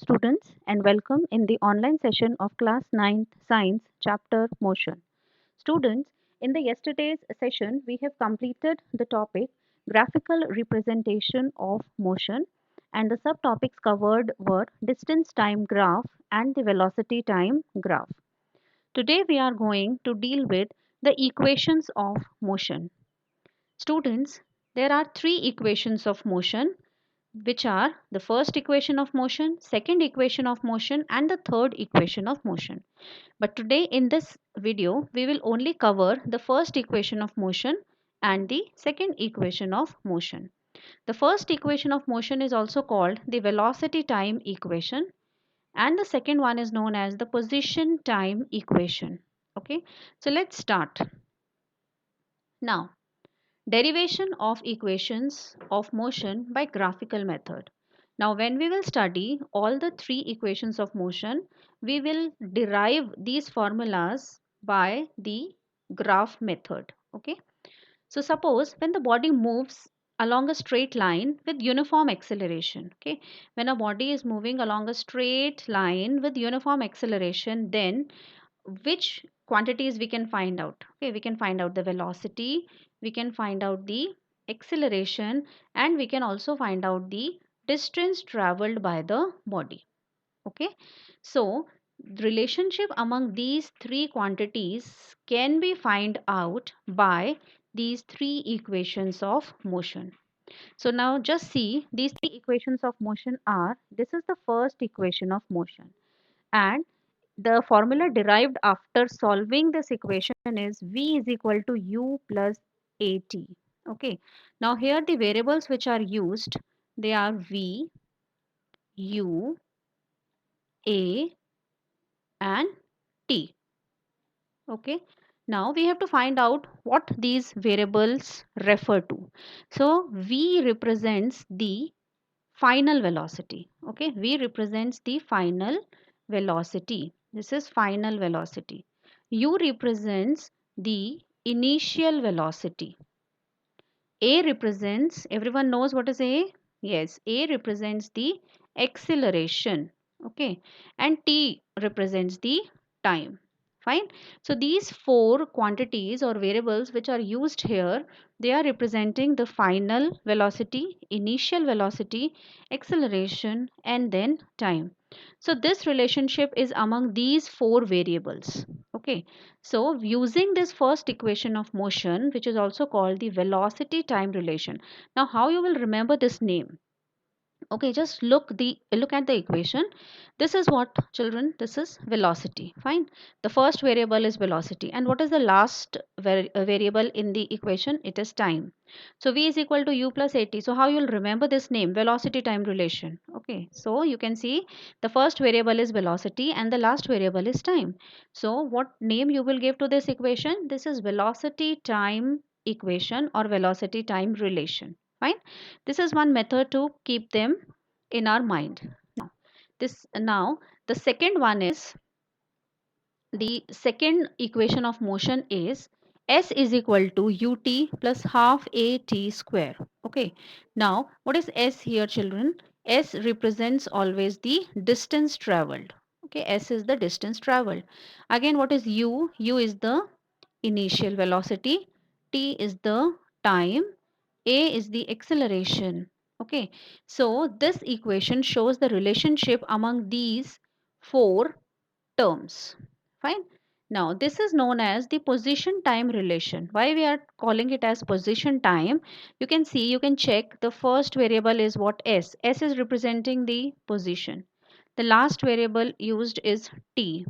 students, and welcome in the online session of Class 9th Science Chapter Motion. Students, in the yesterday's session, we have completed the topic graphical representation of motion, and the subtopics covered were distance time graph and the velocity time graph. Today, we are going to deal with the equations of motion. Students, there are three equations of motion, which are the first equation of motion, second equation of motion, and the third equation of motion. But today in this video, we will only cover the first equation of motion and the second equation of motion. The first equation of motion is also called the velocity time equation, and the second one is known as the position time equation. Okay, so let's start. Now, derivation of equations of motion by graphical method. Now, when we will study all the three equations of motion, we will derive these formulas by the graph method. Okay. So, suppose when the body moves along a straight line with uniform acceleration. Okay. When a body is moving along a straight line with uniform acceleration, then which quantities we can find out? Okay, we can find out the velocity, we can find out the acceleration, and we can also find out the distance traveled by the body. Okay, so the relationship among these three quantities can be found out by these three equations of motion. So now just see, these three equations of motion are, this is the first equation of motion, and the formula derived after solving this equation is V is equal to U plus AT. Okay. Now here the variables which are used, they are V, U, A and T. Okay. Now we have to find out what these variables refer to. So V represents the final velocity. Okay. V represents the final velocity. This is final velocity. U represents the initial velocity. A represents, everyone knows what is A? Yes, A represents the acceleration. Okay. And T represents the time. Fine. So these four quantities or variables which are used here, they are representing the final velocity, initial velocity, acceleration, and then time. So this relationship is among these four variables. Okay. So using this first equation of motion, which is also called the velocity time relation. Now how you will remember this name? Okay, just look at the equation. This is what, children, this is velocity. Fine. The first variable is velocity, and what is the last variable in the equation? It is time. So V is equal to U plus AT. So how you'll remember this name? Velocity time relation. Okay, so you can see the first variable is velocity and the last variable is time. So what name you will give to this equation? This is velocity time equation or velocity time relation. Fine. This is one method to keep them in our mind. Now the second one is, the second equation of motion is S is equal to ut plus half at square. Okay. Now what is S here, children? S represents always the distance traveled. Okay. S is the distance traveled. Again, what is U? U is the initial velocity. T is the time. A is the acceleration. Okay. So this equation shows the relationship among these four terms. Fine. Now this is known as the position time relation. Why we are calling it as position time? You can see, you can check, the first variable is what? S. S is representing the position. The last variable used is T.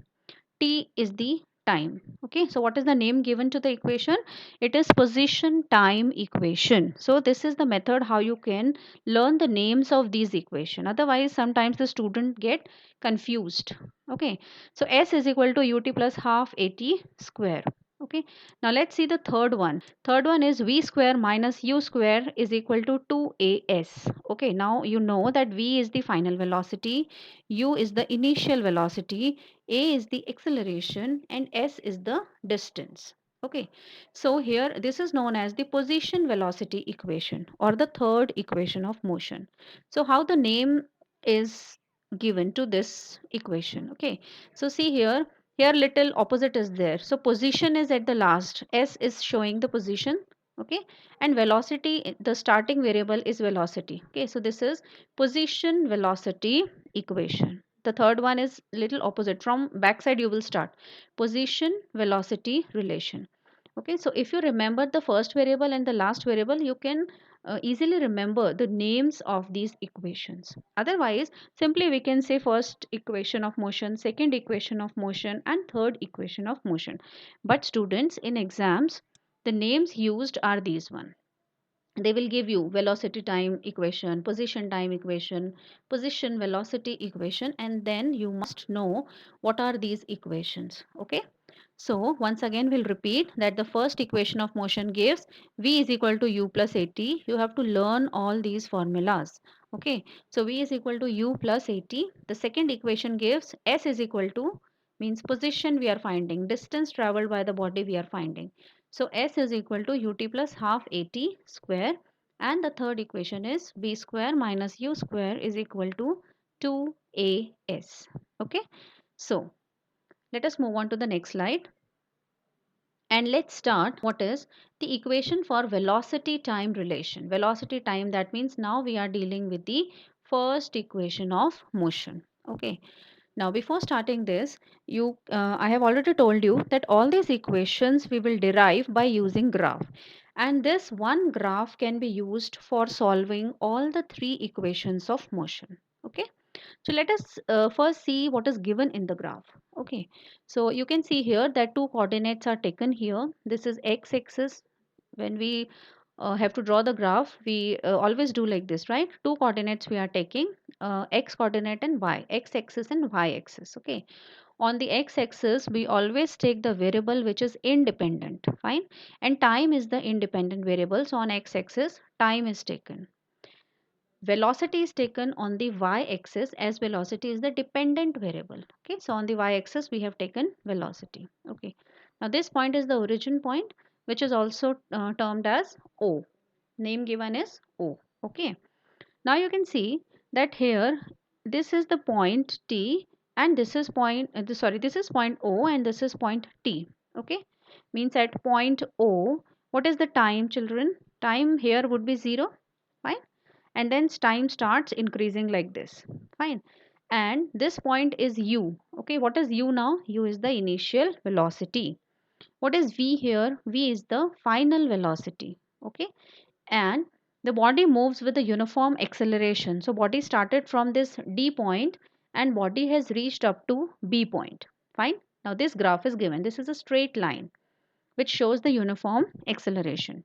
T is the time. Okay, so what is the name given to the equation? It is position time equation. So this is the method how you can learn the names of these equation. Otherwise sometimes the student get confused. Okay, so S is equal to ut plus half at square. Okay, now let's see the third one. Third one is v square minus u square is equal to 2as. Okay, now you know that v is the final velocity, u is the initial velocity, a is the acceleration, and s is the distance. Okay, so here this is known as the position velocity equation or the third equation of motion. So how the name is given to this equation. Okay, so see here, here little opposite is there, so position is at the last, s is showing the position. Okay, and velocity, the starting variable is velocity. Okay, so this is position velocity equation. The third one is little opposite, from backside you will start, position velocity relation. Okay, so if you remember the first variable and the last variable, you can easily remember the names of these equations. Otherwise, simply we can say first equation of motion, second equation of motion, and third equation of motion. But students, in exams, the names used are these one. They will give you velocity time equation, position time equation, position velocity equation, and then you must know what are these equations. Okay, so once again we'll repeat that the first equation of motion gives v is equal to u plus at. You have to learn all these formulas. Okay, so v is equal to u plus at. The second equation gives s is equal to, means position we are finding, distance traveled by the body we are finding. So s is equal to ut plus half at square, and the third equation is b square minus u square is equal to 2as. Okay, so let us move on to the next slide. And let's start what is the equation for velocity time relation. Velocity time, that means now we are dealing with the first equation of motion. Okay. Now before starting this, I have already told you that all these equations we will derive by using graph. And this one graph can be used for solving all the three equations of motion. Okay. So let us first see what is given in the graph. Okay, so you can see here that two coordinates are taken here. This is x-axis. When we have to draw the graph, we always do like this, right? Two coordinates we are taking, x coordinate and y, x-axis and y-axis. Okay, on the x-axis, we always take the variable which is independent, fine, and time is the independent variable. So on x-axis, time is taken. Velocity is taken on the y-axis, as velocity is the dependent variable. Okay, so on the y-axis we have taken velocity. Okay, now this point is the origin point, which is also termed as O. Name given is O. Okay, now you can see that here this is the point T, and this is point this is point O, and this is point T. Okay, means at point O, what is the time, children? Time here would be 0. Fine, and then time starts increasing like this. Fine, and this point is u. Okay, what is u now? U is the initial velocity. What is v here? V is the final velocity. Okay, and the body moves with a uniform acceleration. So body started from this d point and body has reached up to b point. Fine, now this graph is given. This is a straight line which shows the uniform acceleration.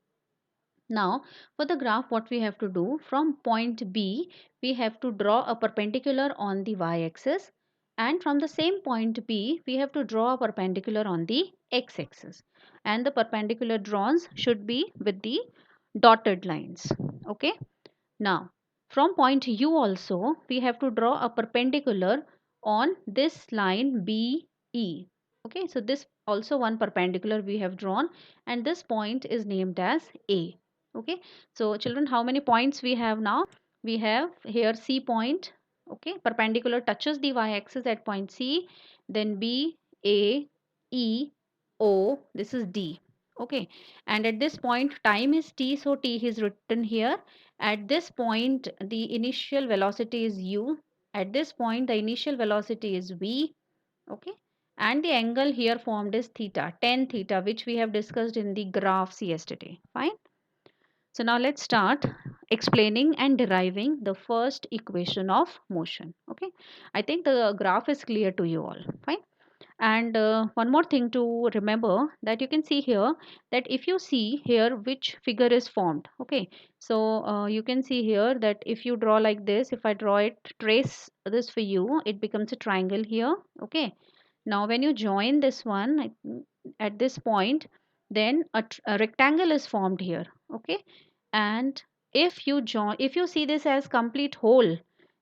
Now, for the graph, what we have to do, from point B, we have to draw a perpendicular on the y-axis, and from the same point B, we have to draw a perpendicular on the x-axis. And the perpendicular drawn should be with the dotted lines. Okay. Now, from point U also, we have to draw a perpendicular on this line BE. Okay, so this also one perpendicular we have drawn, and this point is named as A. Okay, so children, how many points we have now? We have here C point. Okay, perpendicular touches the y-axis at point C, then B, A, E, O, this is D. Okay, and at this point time is T, so T is written here. At this point the initial velocity is u. At this point the initial velocity is v. Okay, and the angle here formed is theta, tan theta, which we have discussed in the graphs yesterday. Fine, so now let's start explaining and deriving the first equation of motion. Okay, I think the graph is clear to you all. Fine, and one more thing to remember, that you can see here, that if you see here which figure is formed. Okay, so you can see here that if you draw like this, if I draw it, trace this for you, it becomes a triangle here. Okay, now when you join this one at this point, then a rectangle is formed here. Okay, and if you see this as complete whole,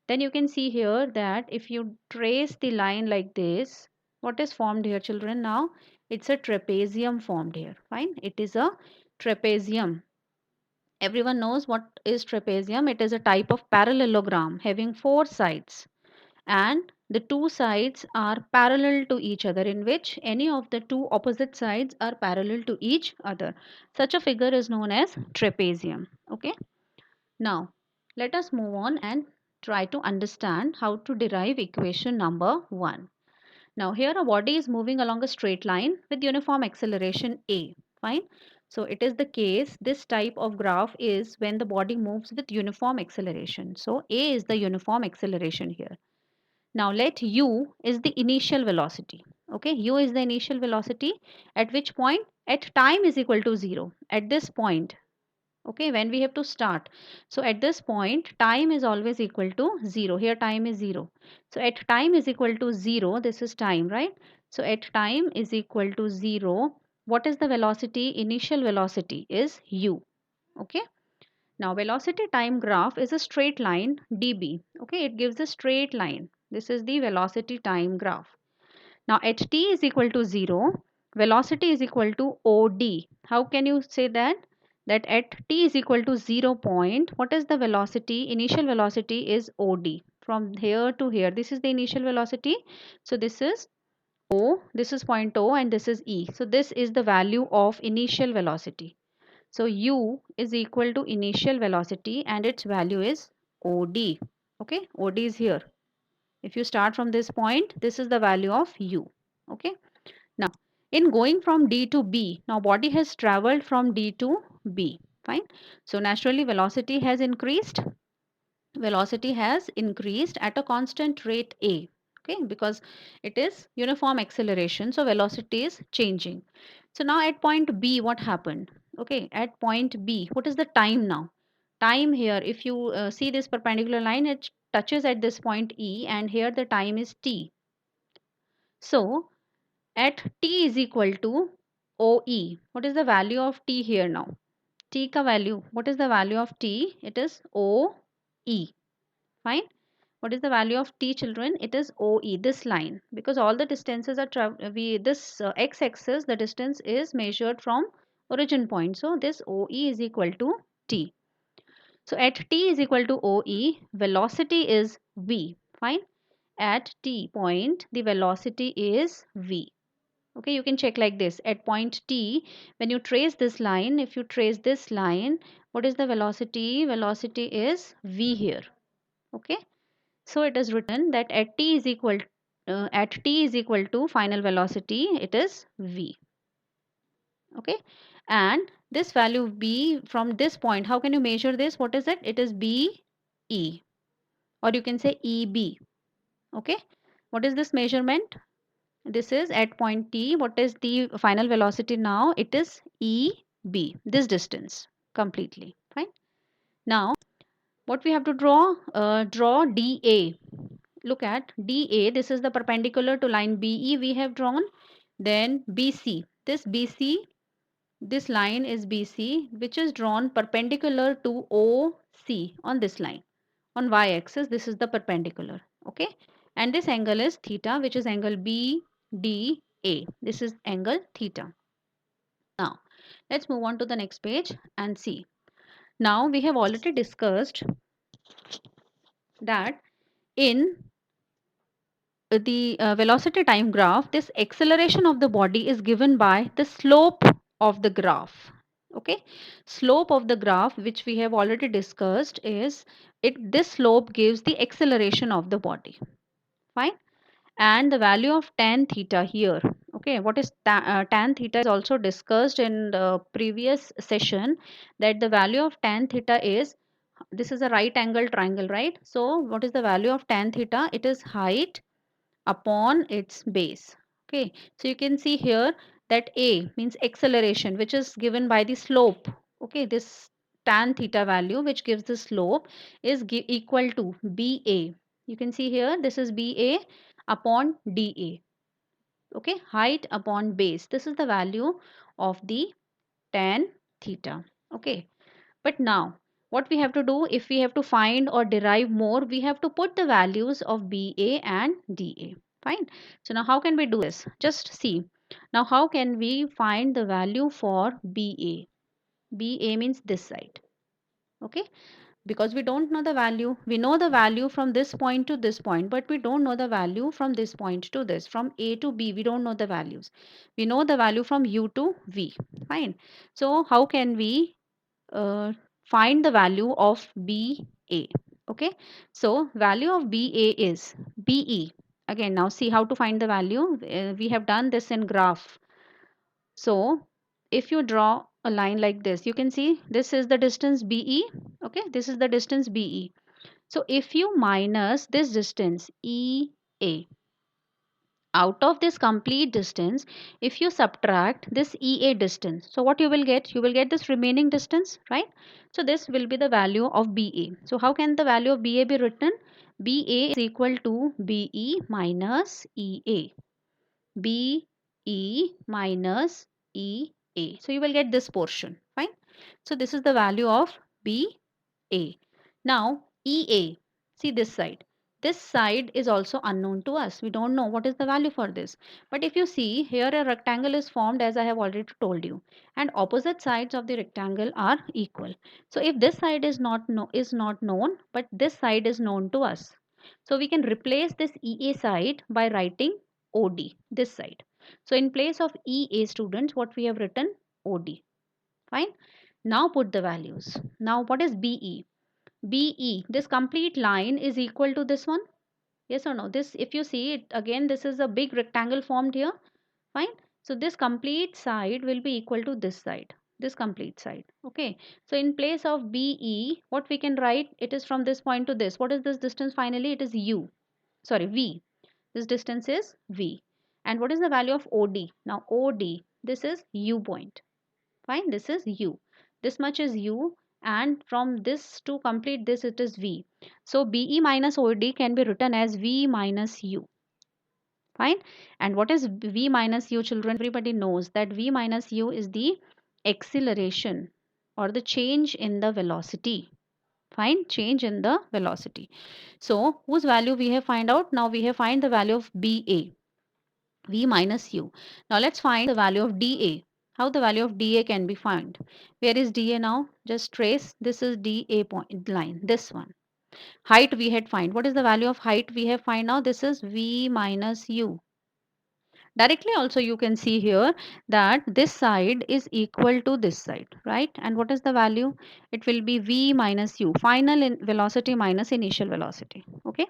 then you can see here that if you trace the line like this, what is formed here, children? Now it's a trapezium formed here. Fine, it is a trapezium. Everyone knows what is trapezium. It is a type of parallelogram having four sides, and the two sides are parallel to each other, in which any of the two opposite sides are parallel to each other. Such a figure is known as trapezium. Okay. Now, let us move on and try to understand how to derive equation number 1. Now, here a body is moving along a straight line with uniform acceleration a. Fine. So, it is the case, this type of graph is when the body moves with uniform acceleration. So, a is the uniform acceleration here. Now, let u is the initial velocity. Okay, u is the initial velocity at which point at time is equal to 0. At this point, okay, when we have to start, so at this point time is always equal to 0. Here time is 0, so at time is equal to 0, this is time, right? So at time is equal to 0, what is the velocity? Initial velocity is u. Okay, now velocity time graph is a straight line db. Okay, it gives a straight line. This is the velocity time graph. Now at t is equal to 0, velocity is equal to OD. How can you say that? That at t is equal to 0 point, what is the velocity? Initial velocity is OD. From here to here, this is the initial velocity. So this is O, this is point O, and this is E. So this is the value of initial velocity. So U is equal to initial velocity and its value is OD. Okay, OD is here. If you start from this point, this is the value of U. Okay. Now, in going from D to B, now body has traveled from D to B. Fine. So naturally velocity has increased. Velocity has increased at a constant rate A. Okay, because it is uniform acceleration. So velocity is changing. So now at point B, what happened? Okay, at point B, what is the time now? Time here, if you see this perpendicular line, it touches at this point E, and here the time is T. So at t is equal to OE. What is the value of t here now? T ka value. What is the value of t? It is OE. Fine. What is the value of t, children? It is OE, this line. Because all the distances are this x-axis, the distance is measured from origin point. So this OE is equal to t. So at t is equal to OE, velocity is v. Fine. At t point, the velocity is v. Okay, you can check like this. At point T, when you trace this line, if you trace this line, what is the velocity? Velocity is V here. Okay, so it is written that at T is equal to final velocity, it is V. Okay, and this value B from this point, how can you measure this? What is it? It is B E, or you can say EB. Okay, what is this measurement? This is at point T. What is the final velocity now? It is EB, this distance completely. Fine. Now, what we have to draw? Draw DA. Look at DA. This is the perpendicular to line BE we have drawn. Then BC. This BC, this line is BC, which is drawn perpendicular to OC on this line. On y-axis, this is the perpendicular. Okay. And this angle is theta, which is angle BDA. This is angle theta. Now, let's move on to the next page and see. Now, we have already discussed that in the velocity time graph, this acceleration of the body is given by the slope of the graph. Okay, slope of the graph, which we have already discussed, is this slope gives the acceleration of the body. Fine. And the value of tan theta here. Okay, what is tan theta is also discussed in the previous session, that the value of tan theta is, this is a right angle triangle, right? So what is the value of tan theta? It is height upon its base. Okay, so you can see here that A means acceleration, which is given by the slope. Okay, this tan theta value which gives the slope is equal to BA. You can see here this is BA upon DA. Okay, height upon base. This is the value of the tan theta. Okay, but now what we have to do, if we have to find or derive more, we have to put the values of BA and DA. Fine. So now how can we do this? Just see. Now how can we find the value for BA? BA means this side. Okay. because we don't know the value. We know the value from this point to this point, but we don't know the value from this point to this. From A to B, we don't know the values. We know the value from U to V. Fine. So how can we uh, find the value of BA? Okay. So value of BA is BE. Again, now see how to find the value. We have done this in graph. So if you draw a line like this, you can see this is the distance BE. Okay, this is the distance BE. So if you minus this distance EA out of this complete distance, if you subtract this EA distance, so what you will get? You will get this remaining distance, right? So this will be the value of BA. So how can the value of BA be written? BA is equal to BE minus EA. BE minus EA. So you will get this portion, fine. So this is the value of BA. Now EA, see this side. This side is also unknown to us. We don't know what is the value for this. But if you see here, a rectangle is formed, as I have already told you, and opposite sides of the rectangle are equal. So if this side is not known, but this side is known to us, so we can replace this EA side by writing OD, this side. So in place of EA, students, what we have written? OD. Fine. Now put the values. Now what is BE? BE, this complete line is equal to this one. Yes or no? This, if you see it again, this is a big rectangle formed here. Fine. So this complete side will be equal to this side. This complete side. Okay. So in place of BE, what we can write? It is from this point to this. What is this distance finally? It is U. Sorry, V. This distance is V. And what is the value of OD? Now OD, this is U point. Fine, this is U. This much is U, and from this to complete this, it is V. So BE minus OD can be written as V minus U. Fine. And what is V minus U, children? Everybody knows that V minus U is the acceleration or the change in the velocity. Fine, change in the velocity. So whose value we have find out? Now we have find the value of BA. V minus U. Now let's find the value of dA. How the value of dA can be found? Where is dA now? Just trace. This is dA point line. This one. Height we had find. What is the value of height we have find now? This is V minus U. Directly also you can see here that this side is equal to this side, right? And what is the value? It will be V minus U. Final velocity minus initial velocity. Okay.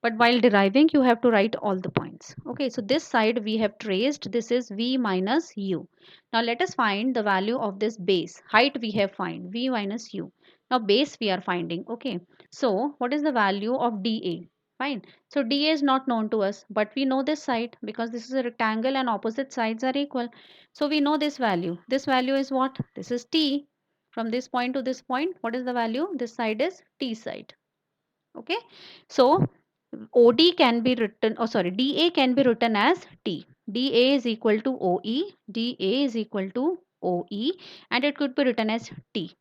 But while deriving, you have to write all the points. Okay, so this side we have traced. This is V minus U. Now let us find the value of this base. Height we have find V minus U. Now base we are finding. Okay, so what is the value of dA? Fine. So dA is not known to us, but we know this side because this is a rectangle and opposite sides are equal. So we know this value. This value is what? This is T. From this point to this point, what is the value? This side is T side. Okay, so OD can be written, oh sorry, dA can be written as T. dA is equal to OE, dA is equal to OE, and it could be written as T.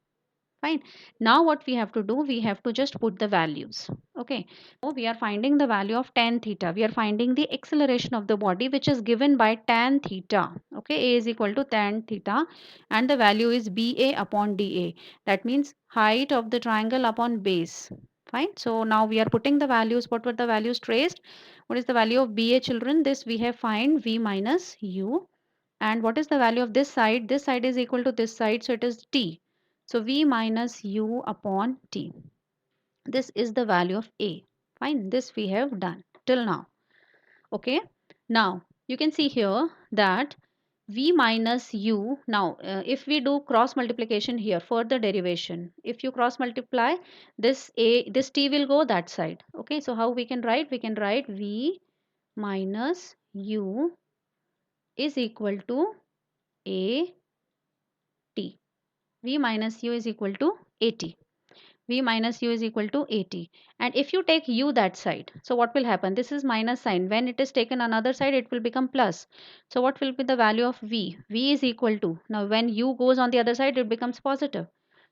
Fine. Now what we have to do, we have to just put the values. Okay. So we are finding the value of tan theta. We are finding the acceleration of the body which is given by tan theta. Okay. A is equal to tan theta and the value is BA upon DA. That means height of the triangle upon base. Fine. So now we are putting the values. What were the values traced? What is the value of BA, children? This we have find V minus U. And what is the value of this side? This side is equal to this side. So it is T. So V minus U upon T. This is the value of A. Fine. This we have done till now. Okay. Now you can see here that V minus U. Now if we do cross multiplication here, further derivation, if you cross multiply this A, this T will go that side. Okay. So how we can write? We can write V minus U is equal to A T. V minus U is equal to AT. V minus U is equal to AT. And if you take U that side, so what will happen? This is minus sign. When it is taken another side, it will become plus. So what will be the value of V? V is equal to, now when U goes on the other side, it becomes positive.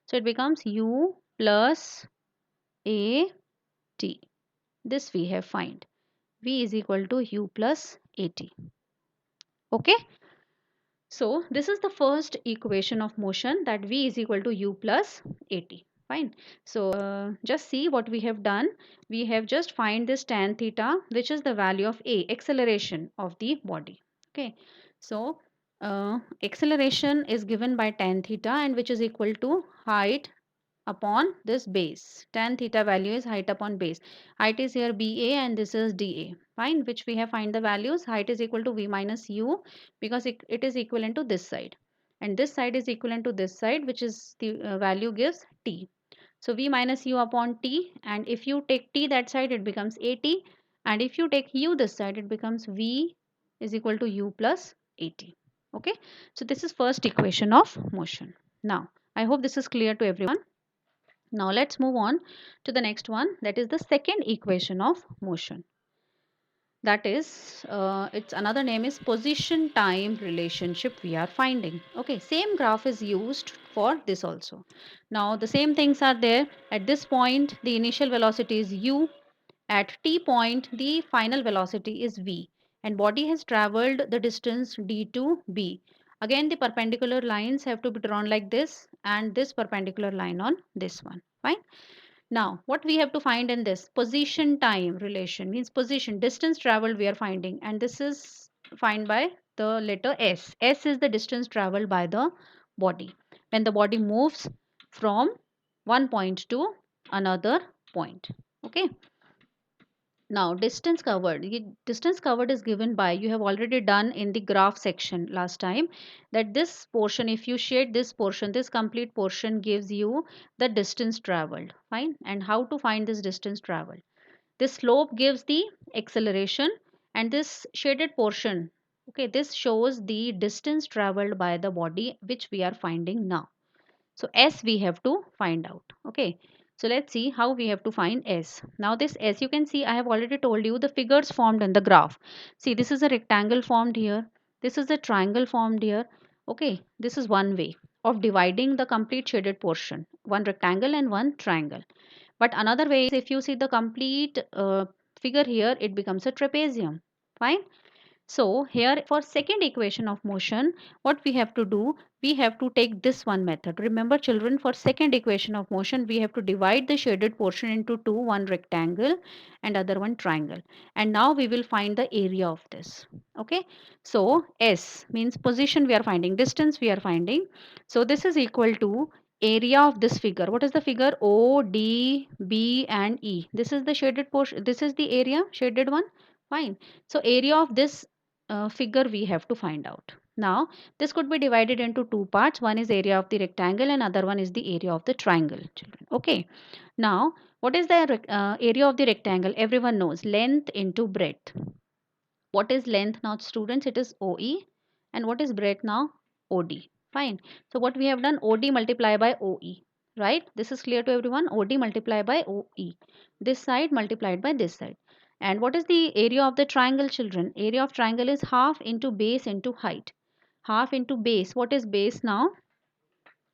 So it becomes U plus AT. This we have find. V is equal to U plus AT. Okay. So this is the first equation of motion, that V is equal to U plus AT. Fine. So just see what we have done. We have just find this tan theta, which is the value of A, acceleration of the body. Okay. So acceleration is given by tan theta, and which is equal to height upon this base. Tan theta value is height upon base. Height is here BA and this is DA. Fine, which we have find the values. Height is equal to V minus U because it is equivalent to this side. And this side is equivalent to this side, which is the value gives T. So V minus U upon T, and if you take T that side, it becomes AT. And if you take U this side, it becomes V is equal to U plus AT. Okay, so this is first equation of motion. Now, I hope this is clear to everyone. Now let's move on to the next one, that is the second equation of motion. That is, its another name is position time relationship we are finding. Okay, same graph is used for this also. Now the same things are there. At this point, the initial velocity is u. At t point, the final velocity is v. And body has traveled the distance d to b. Again, the perpendicular lines have to be drawn like this, and this perpendicular line on this one. Fine. Now, what we have to find in this position time relation means position distance traveled we are finding, and this is find by the letter S. S is the distance traveled by the body when the body moves from one point to another point. Okay. Now, distance covered is given by, you have already done in the graph section last time, that this portion, if you shade this portion, this complete portion gives you the distance traveled. Fine. And how to find this distance traveled? This slope gives the acceleration, and this shaded portion, okay, this shows the distance traveled by the body, which we are finding now. So S we have to find out. Okay. So let's see how we have to find S. Now this S, you can see I have already told you the figures formed in the graph. See, this is a rectangle formed here. This is a triangle formed here. Okay. This is one way of dividing the complete shaded portion. One rectangle and one triangle. But another way is, if you see the complete figure here, it becomes a trapezium. Fine. So here for second equation of motion, what we have to do, we have to take this one method. Remember children, for second equation of motion, we have to divide the shaded portion into two, one rectangle and other one triangle. And now we will find the area of this. Okay. So S means position we are finding, distance we are finding. So this is equal to area of this figure. What is the figure? O, D, B and E. This is the shaded portion. This is the area, shaded one. Fine. So area of this figure we have to find out. Now, this could be divided into two parts. One is area of the rectangle and other one is the area of the triangle, children. Okay. Now, what is the area of the rectangle? Everyone knows length into breadth. What is length now, students? It is OE. And what is breadth now? OD. Fine. So, what we have done, OD multiply by OE. Right? This is clear to everyone. OD multiply by OE. This side multiplied by this side. And what is the area of the triangle, children? Area of triangle is half into base into height. Half into base. What is base now?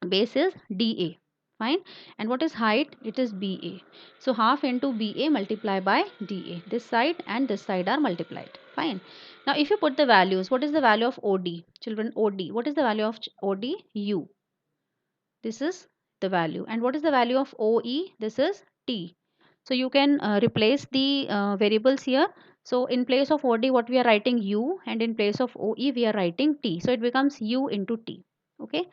Base is DA. Fine. And what is height? It is BA. So half into BA multiply by DA. This side and this side are multiplied. Fine. Now if you put the values, what is the value of OD? Children, OD. What is the value of OD? U. This is the value. And what is the value of OE? This is T. So you can replace the variables here. So in place of OD, what we are writing U, and in place of OE, we are writing T. So it becomes U into T. Okay.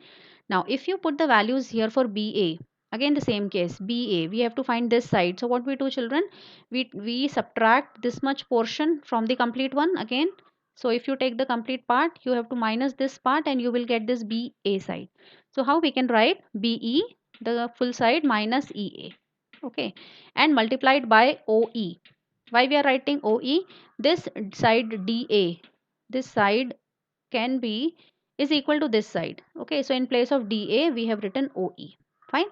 Now, if you put the values here for BA, again the same case, BA, we have to find this side. So what we do, children? We subtract this much portion from the complete one again. So if you take the complete part, you have to minus this part and you will get this BA side. So how we can write BE, the full side, minus EA. Okay. And multiplied by OE. Why we are writing OE? This side DA, this side can be is equal to this side. Okay, so in place of DA we have written OE. Fine.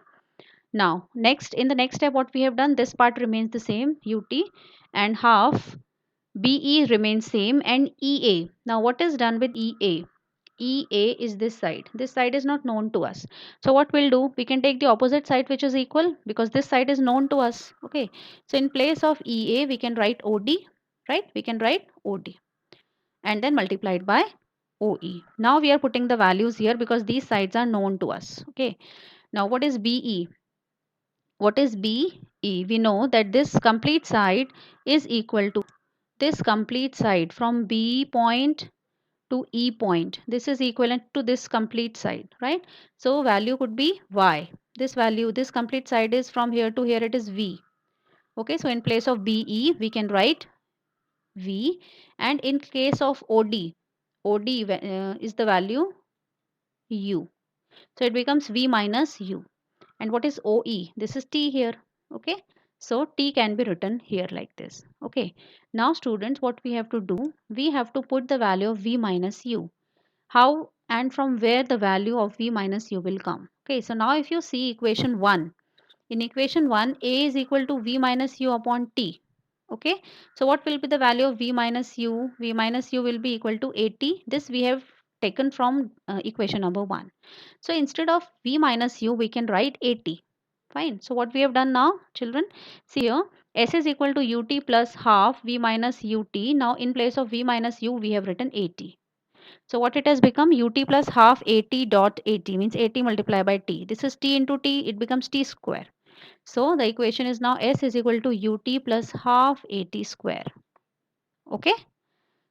Now next, in the next step, what we have done, this part remains the same, UT, and half BE remains same, and EA. Now what is done with EA? EA is this side. This side is not known to us. So what we'll do, we can take the opposite side, which is equal, because this side is known to us. Okay. So in place of EA, we can write OD, right? We can write OD and then multiplied by OE. Now we are putting the values here because these sides are known to us. Okay. Now what is BE? What is BE? We know that this complete side is equal to this complete side from B point to E point. This is equivalent to this complete side, right? So value could be Y. This value, this complete side is from here to here, it is V. Okay, so in place of BE, we can write V. And in case of OD is the value U. So it becomes V minus U. And what is OE? This is T here. Okay. So T can be written here like this. Okay. Now students, what we have to do? We have to put the value of V minus U. How and from where the value of V minus U will come. Okay. So now if you see equation 1, in equation 1, A is equal to V minus U upon T. Okay. So what will be the value of V minus U? V minus U will be equal to 80. This we have taken from equation number 1. So instead of V minus U, we can write 80. Fine. So what we have done now, children, see here, S is equal to UT plus half V minus UT. Now in place of V minus U, we have written 80. So what it has become, UT plus half 80 dot 80 means 80 multiplied by T. This is T into T, it becomes T square. So the equation is now S is equal to UT plus half 80 square. Okay.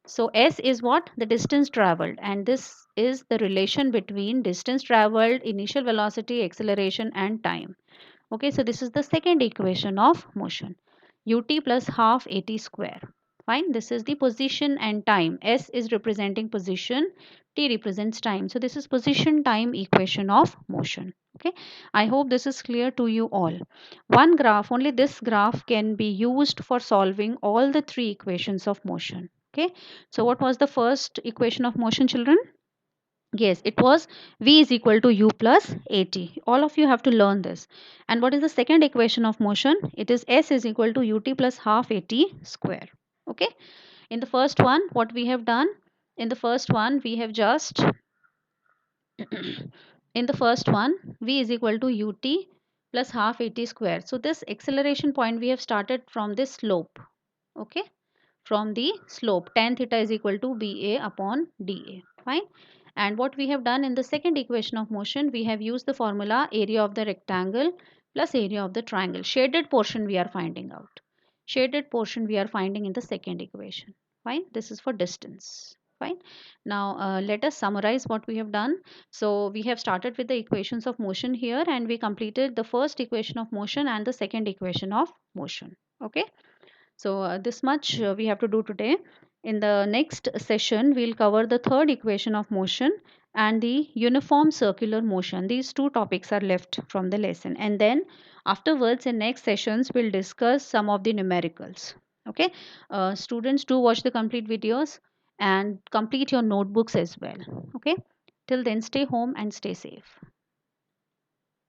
So S is what? The distance traveled, and this is the relation between distance traveled, initial velocity, acceleration and time. Okay, so this is the second equation of motion. Ut plus half 80 square. Fine, this is the position and time. S is representing position, T represents time. So this is position time equation of motion. Okay, I hope this is clear to you all. One graph, only this graph can be used for solving all the three equations of motion. Okay, so what was the first equation of motion, children? Yes, it was V is equal to U plus AT. All of you have to learn this. And what is the second equation of motion? It is S is equal to UT plus half AT square. Okay. In the first one, what we have done? In the first one, we have just, in the first one, V is equal to UT plus half AT square. So this acceleration point, we have started from this slope. Okay, from the slope tan theta is equal to BA upon DA. Fine. And what we have done in the second equation of motion, we have used the formula area of the rectangle plus area of the triangle. Shaded portion we are finding out. Shaded portion we are finding in the second equation. Fine. This is for distance. Fine. Now let us summarize what we have done. So we have started with the equations of motion here, and we completed the first equation of motion and the second equation of motion. Okay. So this much we have to do today. In the next session, we'll cover the third equation of motion and the uniform circular motion. These two topics are left from the lesson. And then afterwards, in next sessions, we'll discuss some of the numericals. Okay. Students, do watch the complete videos and complete your notebooks as well. Okay. Till then, stay home and stay safe.